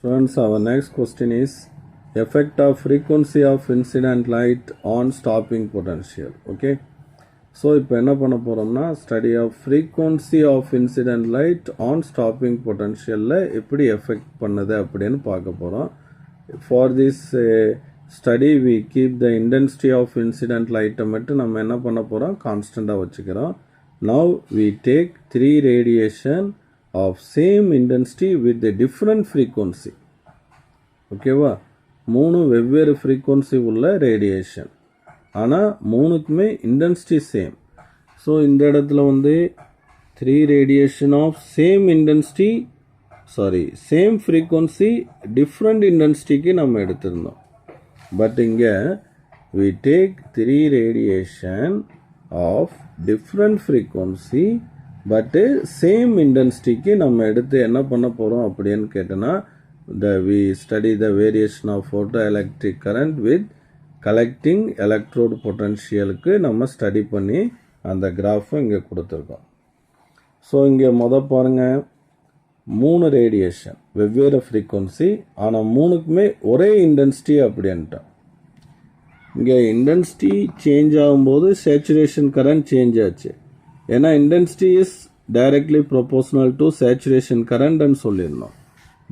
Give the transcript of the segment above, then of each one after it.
Friends, our next question is effect of frequency of incident light on stopping potential. Okay, so இப்போ என்ன பண்ண போகிறோம்னா study of frequency of incident light on stopping பொட்டன்ஷியலில் எப்படி effect பண்ணுது அப்படின்னு பார்க்க போகிறோம். For this study we keep the intensity of incident லைட்டை மட்டும் நம்ம என்ன பண்ண போகிறோம், கான்ஸ்டண்ட்டாக வச்சுக்கிறோம். Now we take 3 radiation of same intensity with a different frequency. ஓகேவா, 3 வெவ்வேறு ஃப்ரீக்வன்சி உள்ள ரேடியேஷன், ஆனால் 3க்குமே இன்டென்சிட்டி சேம். ஸோ இந்த இடத்துல வந்து 3 radiation of same intensity same frequency different இன்டென்சிட்டிக்கு நம்ம எடுத்திருந்தோம். பட் இங்கே we take 3 radiation of different frequency but same இன்டென்சிட்டிக்கு நம்ம எடுத்து என்ன பண்ண போகிறோம் அப்படின்னு கேட்டோன்னா, we study the variation of photo electric current with collecting electrode பொட்டன்ஷியலுக்கு நம்ம ஸ்டடி பண்ணி அந்த கிராஃபை இங்கே கொடுத்துருக்கோம். ஸோ இங்கே பாருங்கள், 3 ரேடியேஷன் வெவ்வேறு ஃப்ரீக்வன்சி, ஆனால் 3க்குமே ஒரே இன்டென்சிட்டி அப்படின்ட்டோம். இங்கே இன்டென்சிட்டி சேஞ்ச் ஆகும்போது சேச்சுரேஷன் கரண்ட் சேஞ்ச் ஆச்சு. ஏன்னா intensity is directly proportional to saturation கரண்ட்னு சொல்லியிருந்தோம்.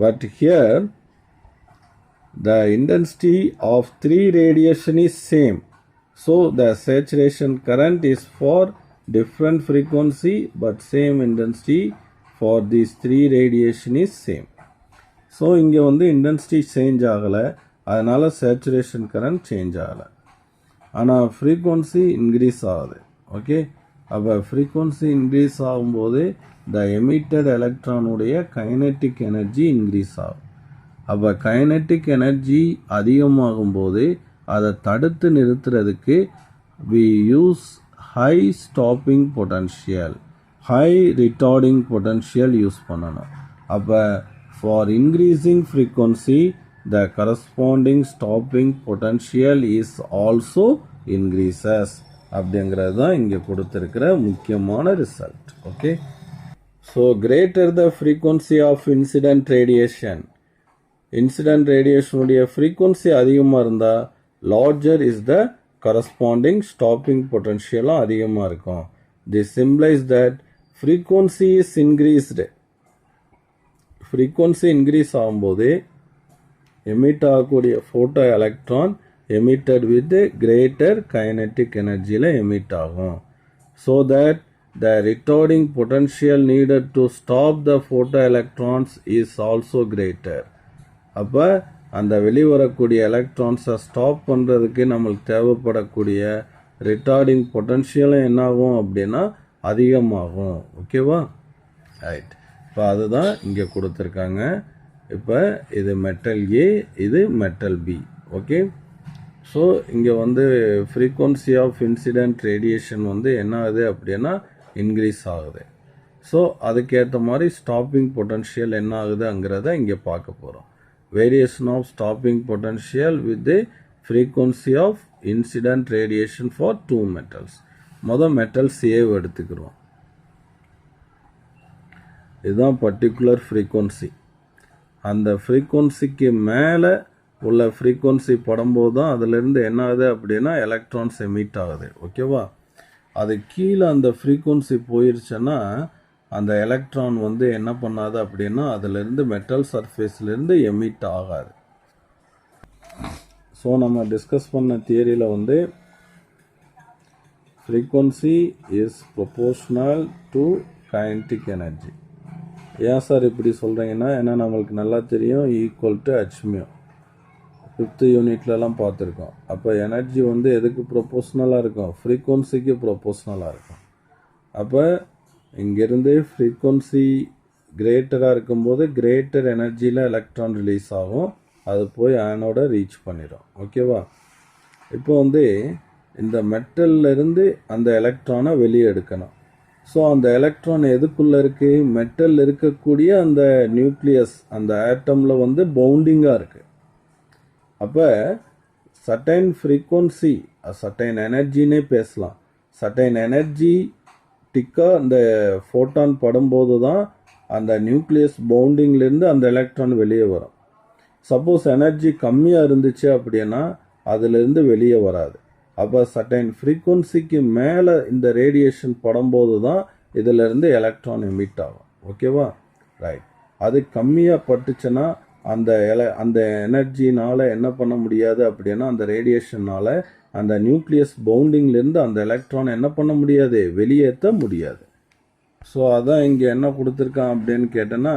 But here the intensity of 3 radiation is same. So the saturation current is for different frequency but same intensity for these 3 radiation is same. So இங்கே வந்து intensity change ஆகலை, அதனால் saturation current change ஆகலை, ஆனால் frequency increase ஆகுது. Okay, அப்போ frequency increase ஆகும்போது the emitted எலக்ட்ரானுடைய கைனெட்டிக் எனர்ஜி இன்க்ரீஸ் ஆகும். அப்போ கைனெட்டிக் எனர்ஜி அதிகமாகும்போது அதை தடுத்து நிறுத்துறதுக்கு we use high stopping potential, high retarding potential use பண்ணணும். அப்போ for increasing frequency the corresponding stopping potential is also increases அப்படிங்கிறது தான் இங்கே கொடுத்துருக்கிற முக்கியமான result. Okay, so greater the frequency of incident radiation, incident ரேடியேஷனுடைய ஃப்ரீக்வன்சி அதிகமாக இருந்தால் larger is the corresponding stopping பொட்டன்ஷியலும் அதிகமாக இருக்கும். This symbolises that frequency is increased. Frequency increase ஆகும்போது எமிட் ஆகக்கூடிய photo electron emitted with a greater kinetic energy la emit ஆகும். So that the retarding potential needed to stop the photoelectrons is also greater. அப்போ அந்த வெளிவரக்கூடிய எலக்ட்ரான்ஸை stop பண்ணுறதுக்கு நம்மளுக்கு தேவைப்படக்கூடிய retarding பொட்டன்ஷியலும் என்னாகும் அப்படின்னா அதிகமாகும். ஓகேவா, ரைட். இப்போ அதுதான் இங்கே கொடுத்துருக்காங்க. இப்போ இது மெட்டல் ஏ, இது மெட்டல் பி. ஓகே, ஸோ இங்கே வந்து ஃப்ரீக்வன்சி ஆஃப் இன்சிடென்ட் ரேடியேஷன் வந்து என்ன ஆகுது அப்படின்னா இன்க்ரீஸ் ஆகுது. ஸோ அதுக்கேற்ற மாதிரி ஸ்டாப்பிங் பொட்டன்ஷியல் என்ன ஆகுதுங்கிறத இங்கே பார்க்க போகிறோம். Variation of stopping potential with frequency of incident radiation for 2 metals. Metals ஏவை எடுத்துக்கிறோம். இதுதான் பர்டிகுலர் ஃப்ரீக்வன்சி. அந்த ஃப்ரீக்வன்சிக்கு மேலே உள்ள ஃப்ரீக்வன்சி படும்போது தான் அதிலிருந்து என்ன ஆகுது அப்படின்னா எலக்ட்ரான்ஸ் எமிட் ஆகுது. ஓகேவா, அது கீழே அந்த ஃப்ரீக்வன்சி போயிருச்சுன்னா அந்த எலக்ட்ரான் வந்து என்ன பண்ணாது அப்படின்னா அதிலிருந்து மெட்டல் சர்ஃபேஸ்லேருந்து எமிட் ஆகாது. ஸோ நம்ம டிஸ்கஸ் பண்ண தியரியில் வந்து frequency is proportional to kinetic energy. ஏன் சார் இப்படி சொல்கிறீங்கன்னா, ஏன்னா நம்மளுக்கு நல்லா தெரியும் ஈக்குவல் டு ஹெச்மியூ 5th யூனிட்லலாம் பார்த்துருக்கோம். அப்போ எனர்ஜி வந்து எதுக்கு ப்ரொபோர்ஷ்னலாக இருக்கும், ஃப்ரீக்வன்சிக்கு ப்ரொபோர்ஷ்னலாக இருக்கும். அப்போ இங்கேருந்து ஃப்ரீக்வன்சி கிரேட்டராக இருக்கும்போது கிரேட்டர் எனர்ஜியில் எலக்ட்ரான் ரிலீஸ் ஆகும், அது போய் ஆனோட ரீச் பண்ணிடும். ஓகேவா, இப்போ வந்து இந்த மெட்டல்லேருந்து அந்த எலக்ட்ரானை வெளியே எடுக்கணும். ஸோ அந்த எலக்ட்ரான் எதுக்குள்ளே இருக்குது, மெட்டல் இருக்கக்கூடிய அந்த நியூக்ளியஸ் அந்த ஆட்டமில் வந்து பவுண்டிங்காக இருக்குது. அப்போ சர்டைன் ஃப்ரீக்வன்சி, சர்டைன் எனர்ஜின்னே பேசலாம், சர்டைன் எனர்ஜி டிக்காக அந்த ஃபோட்டான் படும்போது தான் அந்த நியூக்ளியஸ் பவுண்டிங்லேருந்து அந்த எலக்ட்ரான் வெளியே வரும். சப்போஸ் எனர்ஜி கம்மியாக இருந்துச்சு அப்படின்னா அதிலிருந்து வெளியே வராது. அப்போ சர்டைன் ஃப்ரீக்குவன்சிக்கு மேலே இந்த ரேடியேஷன் படும்போது தான் இதிலிருந்து எலக்ட்ரான் எமிட் ஆகும். ஓகேவா? ரைட். அது கம்மியாக பட்டுச்சுன்னா அந்த எனர்ஜினால் என்ன பண்ண முடியாது அப்படின்னா அந்த ரேடியேஷனால் அந்த நியூக்ளியஸ் பவுண்டிங்லேருந்து அந்த எலக்ட்ரான் என்ன பண்ண முடியாது, வெளியேற்ற முடியாது. ஸோ அதான் இங்கே என்ன கொடுத்துருக்கான் அப்படின்னு கேட்டேன்னா,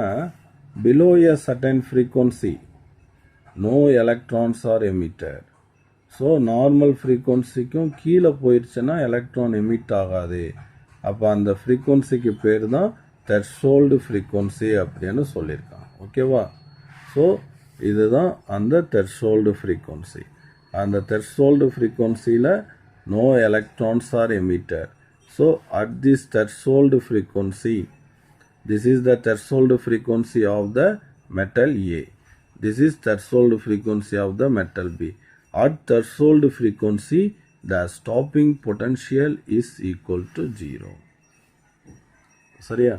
below a certain frequency no electrons are emitted. So normal ஃப்ரீக்குவன்சிக்கும் கீழே போயிடுச்சுன்னா எலக்ட்ரான் எமிட் ஆகாது. அப்போ அந்த ஃப்ரீக்குவன்சிக்கு பேர் தான் த்ரெஷோல்டு ஃப்ரீக்குவன்சி அப்படின்னு சொல்லியிருக்கான். ஓகேவா? ஸோ இதுதான் அந்த த்ரெஷோல்டு ஃப்ரீக்குவன்சி. அந்த த்ரெஷோல்டு ஃப்ரீக்குவன்சியில் no electrons are emitted. So at this threshold frequency, this is the threshold frequency of the metal A. This is threshold frequency of the metal B. At threshold frequency, the stopping potential is equal to 0. சரியா?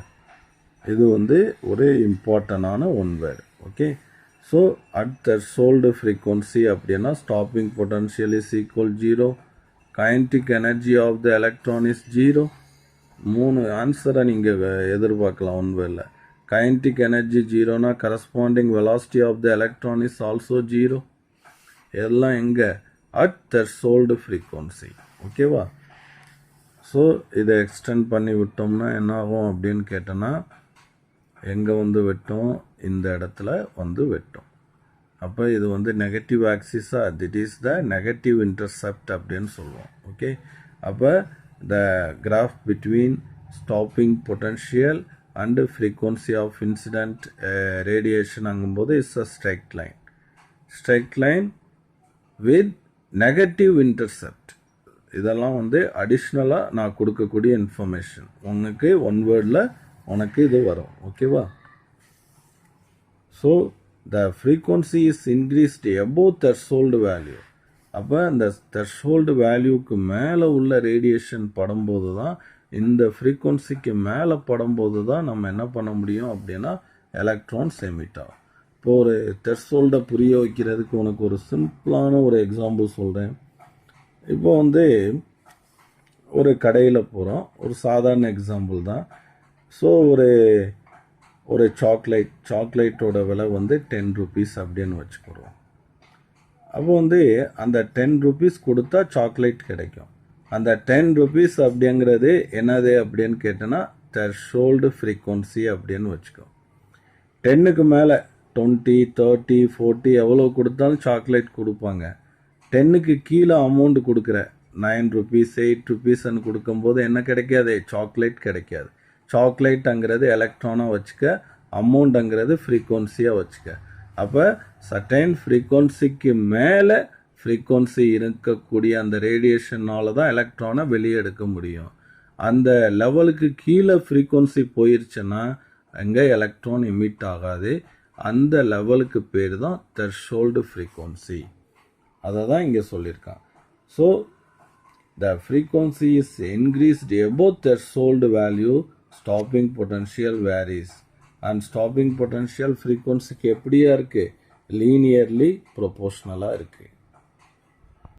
இது வந்து ஒரு இம்பார்ட்டண்டான one word. Okay. So at threshold frequency அப்படின்னா stopping potential is equal 0. kinetic energy of the electron is 0. 3 ஆன்சரை நீங்கள் எதிர்பார்க்கலாம் one வேர்டில். kinetic energy 0னா corresponding velocity of the electron is also 0. எல்லாம் எங்கே? at threshold frequency. ஓகேவா? ஸோ இதை extend பண்ணி விட்டோம்னா என்ன ஆகும் அப்படின்னு கேட்டோன்னா, எங்கே வந்து வெட்டும்? இந்த இடத்துல வந்து வெட்டும். அப்போ இது வந்து நெகட்டிவ் ஆக்சிஸாக, திட் இஸ் த நெகட்டிவ் இன்டர்செப்ட் அப்படின்னு சொல்லுவோம். ஓகே. அப்போ the graph between stopping potential and frequency of incident radiation ஆகும்போது it's a straight line with negative intercept. இதெல்லாம் வந்து அடிஷ்னலாக நான் கொடுக்கக்கூடிய இன்ஃபர்மேஷன். உனக்கு ஒன் வேர்டில் உனக்கு இது வரும். ஓகேவா? So the frequency is increased above threshold value. அப்போ இந்த threshold வேல்யூக்கு மேலே உள்ள ரேடியேஷன் படும்போது தான், இந்த ஃப்ரீக்வன்சிக்கு மேலே படும்போது தான் நம்ம என்ன பண்ண முடியும் அப்படின்னா எலக்ட்ரான்ஸ் எமிட் ஆகும். இப்போ ஒரு threshold புரிய வைக்கிறதுக்கு உனக்கு ஒரு சிம்பிளான ஒரு எக்ஸாம்பிள் சொல்கிறேன். இப்போ வந்து ஒரு கடையில் போகிறோம். ஒரு சாதாரண எக்ஸாம்பிள் தான். ஸோ ஒரு சாக்லேட்டோட விலை வந்து 10 rupees அப்படின்னு வச்சுக்கிறோம். அப்போ வந்து அந்த 10 rupees கொடுத்தா சாக்லேட் கிடைக்கும். அந்த 10 rupees அப்படிங்கிறது என்னது அப்படின்னு கேட்டோன்னா த்ரெஷோல்டு ஃப்ரீக்வன்சி அப்படின்னு வச்சுக்கோ. 10க்கு மேலே 20, 30, 40 எவ்வளோ கொடுத்தாலும் சாக்லேட் கொடுப்பாங்க. 10க்கு கீழே அமௌண்ட் கொடுக்குற 9 rupees, 8 rupeesன்னு கொடுக்கும்போது என்ன கிடைக்காது? சாக்லேட் கிடைக்காது. சாக்லேட்டுங்கிறது எலக்ட்ரானாக வச்சுக்க, அமௌண்ட்டுங்கிறது ஃப்ரீக்வன்சியாக வச்சுக்க. அப்போ சர்டைன் ஃப்ரீக்வன்சிக்கு மேலே ஃப்ரீக்வன்சி இருக்கக்கூடிய அந்த ரேடியேஷனால் தான் எலக்ட்ரானை வெளியே எடுக்க முடியும். அந்த லெவலுக்கு கீழே ஃப்ரீக்வன்சி போயிருச்சுன்னா அங்கே எலக்ட்ரான் எமிட் ஆகாது. அந்த லெவலுக்கு பேர் தான் த்ரெஷோல்டு ஃப்ரீக்வன்சி. அதை தான் இங்கே சொல்லியிருக்கான். So the frequency is increased above threshold value, stopping potential varies. And stopping potential ஃப்ரீக்வன்சிக்கு எப்படியா இருக்குது? லீனியர்லி ப்ரொபோஷ்னலாக இருக்குது.